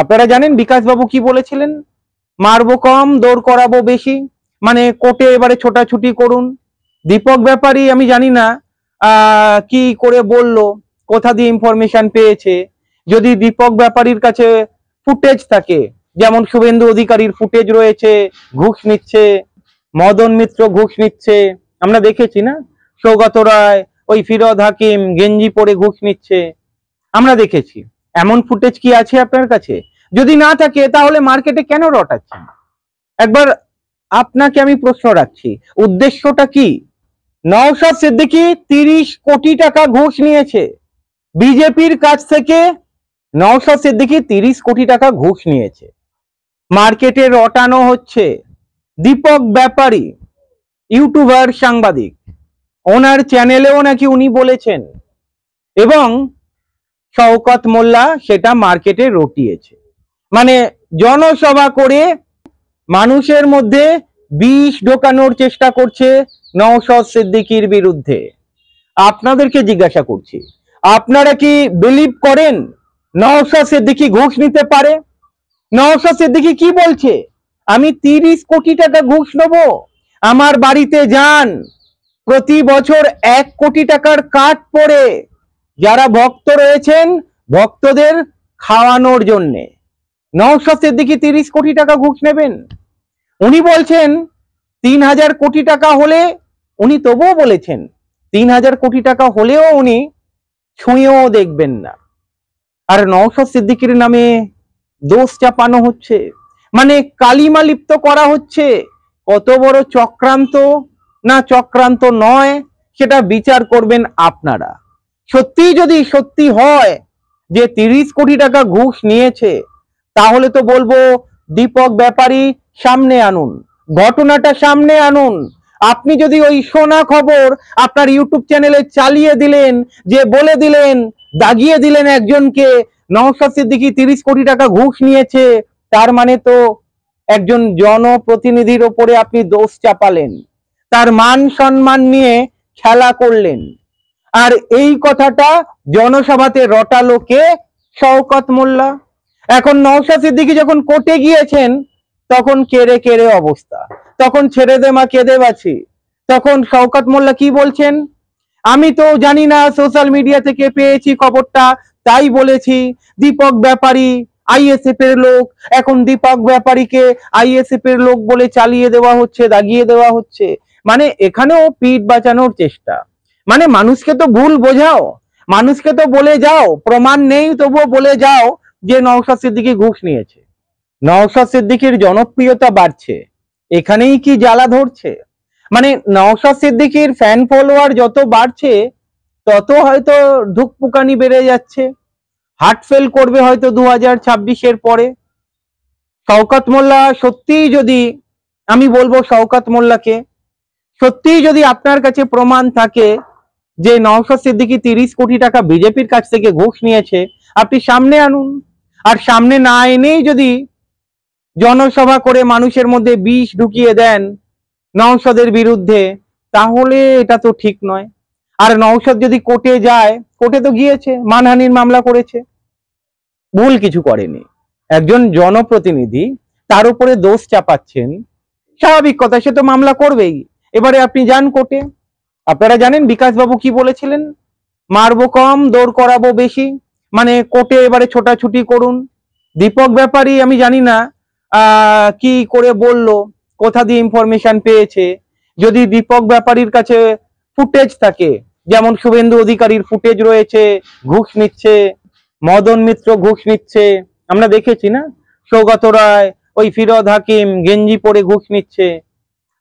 আপনারা জানেন বিকাশ বাবু কি বলেছিলেন? মারবো কম, দৌড় করাবো বেশি, মানে কোর্টে এবারে ছোটাছুটি করুন। দীপক ব্যাপারী আমি জানি না কি করে বললো, কোথা দিয়ে ইনফরমেশন পেয়েছে। যদি দীপক ব্যাপারীর কাছে ফুটেজ থাকে, যেমন শুভেন্দু অধিকারীর ফুটেজ রয়েছে, ঘুষ নিচ্ছে, মদন মিত্র ঘুষ নিচ্ছে, আমরা দেখেছি না? সৌগত রায়, ওই ফিরোজ হাকিম গেঞ্জি পরে ঘুষ নিচ্ছে, আমরা দেখেছি। এমন ফুটেজ কি আছে আপনার কাছে? যদি না থাকে তাহলে মার্কেটে কেন রটাচ্ছেন? একবার আপনাকে আমি প্রশ্ন রাখছি, উদ্দেশ্যটা কি? নওশাদ সিদ্দিকী 30 কোটি টাকা ঘুষ নিয়েছে বিজেপির কাছ থেকে। নওশাদ সিদ্দিকী 30 কোটি টাকা ঘুষ নিয়েছে, মার্কেটে রটানো হচ্ছে। দীপক ব্যাপারী ইউটিউবার, সাংবাদিক, ওনার চ্যানেলেও নাকি উনি বলেছেন, এবং শওকত মোল্লা সেটা মার্কেটে রটিয়েছে। মানে জনসভা করে মানুষের মধ্যে বিষ ঢোকানোর চেষ্টা করছে নওশাদ সিদ্দিকীর বিরুদ্ধে। আপনাদেরকে জিজ্ঞাসা করছি, আপনারা কি বিলিভ করেন নওশাদ সিদ্দিকী ঘুষ নিতে পারে? নওশাদ সিদ্দিকী কি বলছে? আমি 30 কোটি টাকা ঘুষ নেব। আমার বাড়িতে যান, প্রতি বছর 1 কোটি টাকার কাট পড়ে যারা ভক্ত রয়েছেন ভক্তদের খাওয়ানোর জন্যে। নওশাদ সিদ্দিকী 30 কোটি টাকা ঘুষ নেবেন? উনি বলছেন 3000 কোটি টাকা হলে, উনি তবুও বলেছেন 3000 কোটি টাকা হলেও উনি ছুঁয়েও দেখবেন না। আর নওশাদ সিদ্দিকীর নামে দোষ চাপানো হচ্ছে, মানে কালিমা লিপ্ত করা হচ্ছে। কত বড় চক্রান্ত না চক্রান্ত নয় সেটা বিচার করবেন আপনারা। সত্যি যদি সত্যি হয় যে 30 কোটি টাকা ঘুষ নিয়েছে, তাহলে তো বলবো দীপক ব্যাপারী সামনে আনুন, ঘটনাটা সামনে আনুন। আপনি যদি ওই শোনা খবর আপনার ইউটিউব চ্যানেলে চালিয়ে দিলেন, যে বলে দিলেন, দাগিয়ে দিলেন একজনকে নওশাদ সিদ্দিকী 30 কোটি টাকা ঘুষ নিয়েছে, তার মানে তো একজন জনপ্রতিনিধির ওপরে আপনি দোষ চাপালেন, তার মান সম্মান নিয়ে খেলা করলেন। আর এই কথাটা জনসভাতে রটালো কে? শওকত মোল্লা। এখন নওশাদ সিদ্দিকী যখন কোর্টে গিয়েছেন, তখন কেড়ে কেড়ে অবস্থা, তখন ছেড়ে দে মা কেঁদে বাঁচি। তখন শওকত মোল্লা কি বলছেন? আমি তো জানি না, সোশ্যাল মিডিয়া থেকে পেয়েছি খবরটা, তাই বলেছি। দীপক ব্যাপারী আইএসএফ এর লোক, এখন দীপক ব্যাপারীকে আইএসএফ এর লোক বলে চালিয়ে দেওয়া হচ্ছে, দাগিয়ে দেওয়া হচ্ছে। মানে এখানেও পিঠ বাঁচানোর চেষ্টা। মানে মানুষকে তো ভুল বোঝাও, মানুষকে তো বলে যাও, প্রমাণ নেই তবুও বলে যাও যে নওশাদ সিদ্দিকী ঘুষ নিয়েছে। নওশাদ সিদ্দিকীর জনপ্রিয়তা বাড়ছে, এখানেই কি জ্বালা ধরছে? মানে নওশাদ সিদ্দিকীর ফ্যান ফলোয়ার যত বাড়ছে, তত হয়তো ধুকপুকানি বেড়ে যাচ্ছে, হার্ট ফেল করবে হয়তো 2026-এর পরে। শওকত মোল্লা সত্যিই যদি, আমি বলবো শওকত মোল্লাকে, সত্যিই যদি আপনার কাছে প্রমাণ থাকে যে নওশাদ সিদ্দিকী 30 কোটি টাকা বিজেপির কাছ থেকে ঘুষ নিয়েছে, আপনি সামনে আনুন। আর সামনে না এনেই যদি জনসভা করে মানুষের মধ্যে বিষ ঢুকিয়ে দেন নওশাদের বিরুদ্ধে, তাহলে এটা তো ঠিক নয়। আর নওশাদ যদি কোর্টে যায়, কোর্টে তো গিয়েছে, মানহানির মামলা করেছে, ভুল কিছু করেনি। একজন জনপ্রতিনিধি, তার উপরে দোষ চাপাচ্ছেন, স্বাভাবিক কথা, সে তো মামলা করবেই। এবারে আপনি যান কোর্টে। আপনারা জানেন বিকাশ বাবু কি বলেছিলেন? মারবো কম, দৌড় করাবো বেশি, মানে কোর্টে এবারে ছোটাছুটি করুন। দীপক ব্যাপারী আমি জানি না কি করে বললো, কোথা দিয়ে ইনফরমেশন পেয়েছে। যদি দীপক ব্যাপারীর কাছে ফুটেজ থাকে, যেমন শুভেন্দু অধিকারীর ফুটেজ রয়েছে, ঘুষ নিচ্ছে, মদন মিত্র ঘুষ নিচ্ছে, আমরা দেখেছি না? সৌগত রায়, ওই ফিরোজ হাকিম গেঞ্জি পরে ঘুষ নিচ্ছে,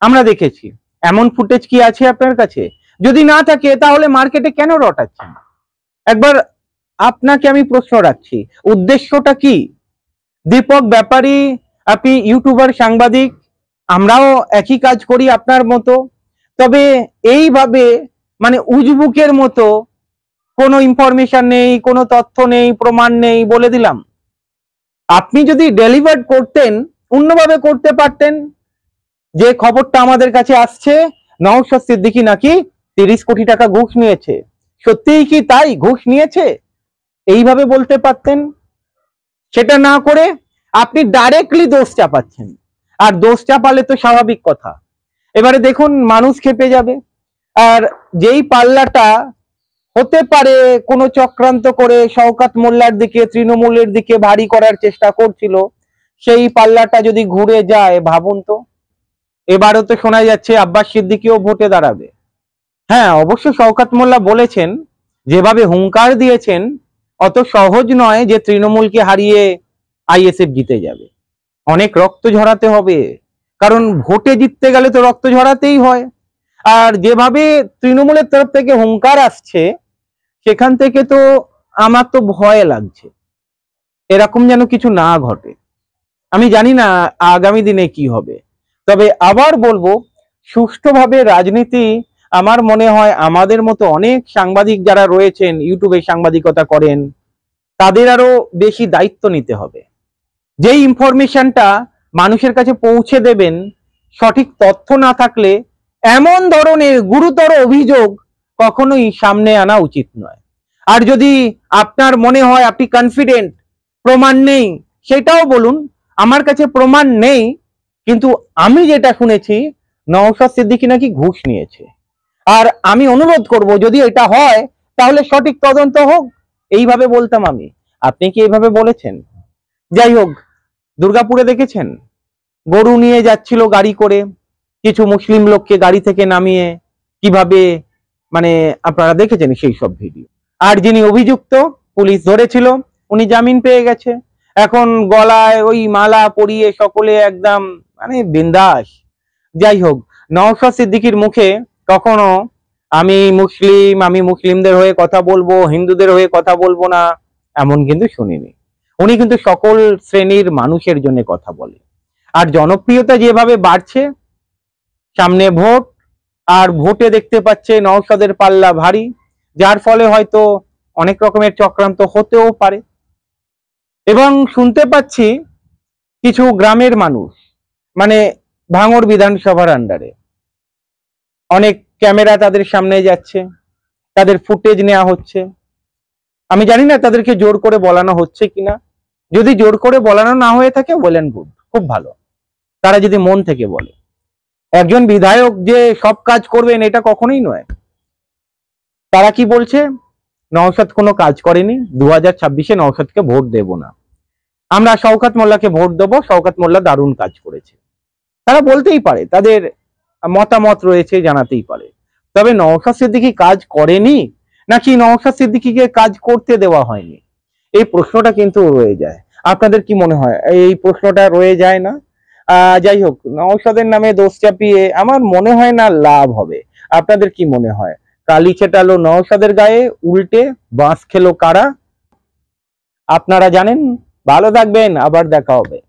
আমরা দেখেছি। এমন ফুটেজ কি আছে আপনার কাছে? যদি না থাকে তাহলে মার্কেটে কেন রটাচ্ছেন? একবার আপনাকে আমি প্রশ্ন রাখছি, উদ্দেশ্যটা কি? দীপক ব্যাপারী, আপনি ইউটিউবার, সাংবাদিক, আমরাও একই কাজ করি আপনার মতো। তবে এইভাবে মানে উজবুকের মতো কোনো ইনফরমেশন নেই, কোনো তথ্য নেই, প্রমাণ নেই, বলে দিলাম। আপনি যদি ডেলিভার করতেন, অন্যভাবে করতে পারতেন। যে খবরটা আমাদের কাছে আসছে, নওশাদ সিদ্দিকী নাকি 30 কোটি টাকা ঘুষ নিয়েছে, সত্যিই কি তাই ঘুষ নিয়েছে? এইভাবে বলতে পারতেন। সেটা না করে আপনি ডাইরেক্টলি দোষ চাপাচ্ছেন, আর দোষ চাপালে তো স্বাভাবিক কথা। এবারে দেখুন মানুষ ক্ষেপে যাবে, আর যেই পাল্লাটা হতে পারে কোনো চক্রান্ত করে শওকত মোল্লার দিকে, তৃণমূলের দিকে ভারী করার চেষ্টা করছিল, সেই পাল্লাটা যদি ঘুরে যায়, ভাবুন তো। এবারও তো শোনা যাচ্ছে আব্বাস সিদ্দিকীও ভোটে দাঁড়াবে। হ্যাঁ, অবশ্য শওকত মোল্লা বলেছেন, যেভাবে হুঙ্কার দিয়েছেন, অত সহজ নয় যে তৃণমূলকে হারিয়ে আইএসএফ জিতে যাবে। অনেক রক্ত ঝরাতে হবে, কারণ ভোটে জিততে গেলে তো রক্ত ঝরাতেই হয়। আর যেভাবে তৃণমূলের তরফ থেকে হুঙ্কার আসছে, সেখান থেকে তো আমার তো ভয় লাগছে এরকম যেন কিছু না ঘটে। আমি জানি না আগামী দিনে কি হবে, তবে আবার বলবো, সুষ্ঠুভাবে রাজনীতি আমার মনে হয় আমাদের মতো অনেক সাংবাদিক যারা রয়েছেন, ইউটিউবে সাংবাদিকতা করেন, তাদের আরো বেশি দায়িত্ব নিতে হবে। যেই ইনফরমেশনটা মানুষের কাছে পৌঁছে দেবেন, সঠিক তথ্য না থাকলে এমন ধরনের গুরুতর অভিযোগ কখনোই সামনে আনা উচিত নয়। আর যদি আপনার মনে হয় আপনি কনফিডেন্ট, প্রমাণ নেই, সেটাও বলুন। আমার কাছে প্রমাণ নেই, কিন্তু আমি যেটা শুনেছি নওশাদ সিদ্দিকী নাকি ঘুষ নিয়েছে। আর আমি অনুরোধ করব, যদি এটা হয় তাহলে সঠিক তদন্ত হোক, এইভাবে বলতাম আমি। আপনি কি এইভাবে বলেছেন? যাই হোক, দুর্গাপুরে দেখেছেন গরু নিয়ে যাচ্ছিল গাড়ি করে, কিছু মুসলিম লোককে গাড়ি থেকে নামিয়ে কিভাবে, মানে আপনারা দেখেছেন সেই সব ভিডিও। আর যিনি অভিযুক্ত, পুলিশ ধরেছিল, উনি জামিন পেয়ে গেছে। এখন গলায় ওই মালা পরিয়ে সকলে একদম মানে বিন্দাস। যাই হোক, নওশাদ সিদ্দিকীর মুখে কখনো আমি মুসলিমদের হয়ে কথা বলবো, হিন্দুদের হয়ে কথা বলবো না, এমন কিন্তু শুনিনি। উনি কিন্তু সকল শ্রেণীর মানুষের জন্য কথা বলে। আর জনপ্রিয়তা যেভাবে বাড়ছে, সামনে ভোট, আর ভোটে দেখতে পাচ্ছে নওশাদের পাল্লা ভারী, যার ফলে হয়তো অনেক রকমের চক্রান্ত হতেও পারে। এবং শুনতে পাচ্ছি কিছু গ্রামের মানুষ, মানে ভাঙড় বিধানসভার আন্ডারে অনেক ক্যামেরা তাদের সামনে যাচ্ছে, তাদের ফুটেজ নেওয়া হচ্ছে। আমি জানি না তাদেরকে জোর করে বলানো হচ্ছে কিনা। যদি জোর করে বলানো না হয়ে থাকে, ওয়েল এন্ড গুড, খুব ভালো। তারা যদি মন থেকে বলে। একজন বিধায়ক যে সব কাজ করবেন এটা কখনোই নয়। তারা কি বলছে, নওশাদ কোনো কাজ করেনি, 2026-এ নওশাদকে ভোট দেব না, আমরা শওকত মোল্লাকে ভোট দেবো, শওকত মোল্লা দারুণ কাজ করেছে। তারা বলতেই পারে, তাদের মতামত রয়েছে, জানাতেই পারে। তবে নওশাদ সিদ্দিকী কাজ করেনি, নাকি নওশাদ সিদ্দিকীকে কাজ করতে দেওয়া হয়নি, এই প্রশ্নটা কিন্তু রয়ে যায়। আপনাদের কি মনে হয় এই প্রশ্নটা রয়ে যায় না? যাই হোক, নওশাদের নামে দোষ চাপিয়ে আমার মনে হয় না লাভ হবে। আপনাদের কি মনে হয়? কালি ছেটালো নওশাদের গায়ে, উল্টে বাঁশ খেলো কারা? আপনারা জানেন। ভালো থাকবেন, আবার দেখা হবে।